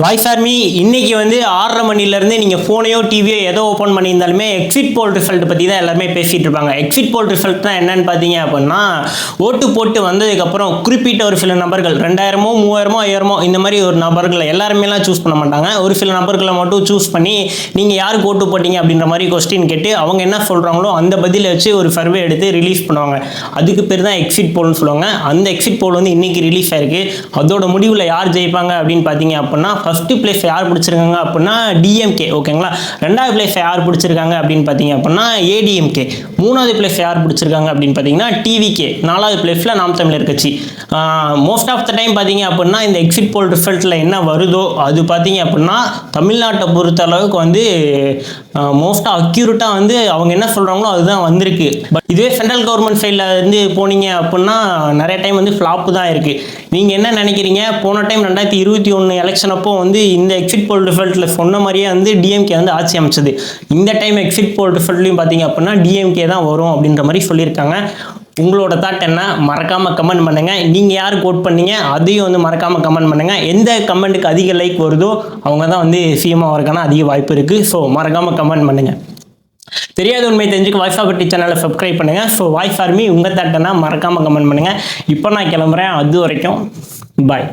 Voice army இன்னைக்கு வந்து 6:30 மணிலேருந்து நீங்கள் ஃபோனையோ டிவியோ ஏதோ ஓப்பன் பண்ணியிருந்தாலுமே எக்ஸிட் போல் ரிசல்ட் பற்றி தான் எல்லாருமே பேசிகிட்டு இருப்பாங்க. எக்ஸிட் போல் ரிசல்ட்னா என்னன்னு பார்த்தீங்க அப்படின்னா, ஓட்டு போட்டு வந்ததுக்கப்புறம் குறிப்பிட்ட ஒரு சில நபர்கள் 2000மோ 3000மோ 5000மோ இந்த மாதிரி ஒரு நபர்களை எல்லாருமேலாம் சூஸ் பண்ண மாட்டாங்க. ஒரு சில நபர்களை மட்டும் சூஸ் பண்ணி நீங்கள் யாருக்கு ஓட்டு போட்டீங்க அப்படின்ற மாதிரி கொஸ்டின் கேட்டு அவங்க என்ன சொல்கிறாங்களோ அந்த பதிலை வச்சு ஒரு சர்வே எடுத்து ரிலீஸ் பண்ணுவாங்க. அதுக்கு பேர் தான் எக்ஸிட் போல்னு சொல்லுவாங்க. அந்த எக்ஸிட் போல் வந்து இன்னைக்கு ரிலீஸ் ஆயிருக்கு. அதோட முடிவில் யார் ஜெயிப்பாங்க அப்படின்னு பார்த்தீங்க அப்படின்னா, ஃபர்ஸ்ட் பிளேஸ் யார் பிடிச்சிருக்காங்க அப்படின்னா டிஎம்கே, ஓகேங்களா. ரெண்டாவது பிளேஸ் யார் பிடிச்சிருக்காங்க அப்படின்னு பார்த்தீங்க அப்படின்னா ஏடிஎம்கே. மூணாவது பிளேஸ் யார் பிடிச்சிருக்காங்க அப்படின்னு பார்த்தீங்கன்னா டிவிகே. நாலாவது பிளேஸில் நாம் தமிழர் கட்சி. மோஸ்ட் ஆஃப் த டைம் பார்த்தீங்க அப்படின்னா இந்த எக்ஸிட் போல் ரிசல்ட்டில் என்ன வருதோ அது பார்த்தீங்க அப்படின்னா தமிழ்நாட்டை பொறுத்த அளவுக்கு வந்து மோஸ்ட்டாக அக்யூரேட்டாக வந்து அவங்க என்ன சொல்கிறாங்களோ அதுதான் வந்திருக்கு. பட் இதுவே சென்ட்ரல் கவர்மெண்ட் சைடில் வந்து போனீங்க அப்படின்னா நிறைய டைம் வந்து ஃப்ளாப்பு தான் இருக்குது. நீங்கள் என்ன நினைக்கிறீங்க? போன டைம் 2021 எலெக்ஷன் அப்போ வந்து இந்த எக்ஸிட் போல் ரிசல்ட்டில் சொன்ன மாதிரியே வந்து டிஎம்கே வந்து ஆட்சி அமைச்சது. இந்த டைம் எக்ஸிட் போல் ரிசல்ட்லையும் பார்த்தீங்க அப்படின்னா டிஎம்கே தான் வரும் அப்படின்ற மாதிரி சொல்லியிருக்காங்க. உங்களோட தாட் என்ன? மறக்காமல் கமெண்ட் பண்ணுங்கள். நீங்கள் யாருக்கு ஓட் பண்ணீங்க அதையும் வந்து மறக்காமல் கமெண்ட் பண்ணுங்கள். எந்த கமெண்ட்டுக்கு அதிக லைக் வருதோ அவங்க தான் வந்து சிஎம் ஆகிறதுக்கான அதிக வாய்ப்பு இருக்குது. ஸோ மறக்காமல் கமெண்ட் பண்ணுங்கள். தெரியாத உண்மை தெரிஞ்சுக்க வாய்ஸ் ஆஃப் டி சேனலை சப்ஸ்கிரைப் பண்ணுங்கள். ஸோ வாய்ஸ் ஆர்மி உங்கள் தாட் என்ன? மறக்காமல் கமெண்ட் பண்ணுங்கள். இப்போ நான் கிளம்புறேன். அது வரைக்கும் பாய்.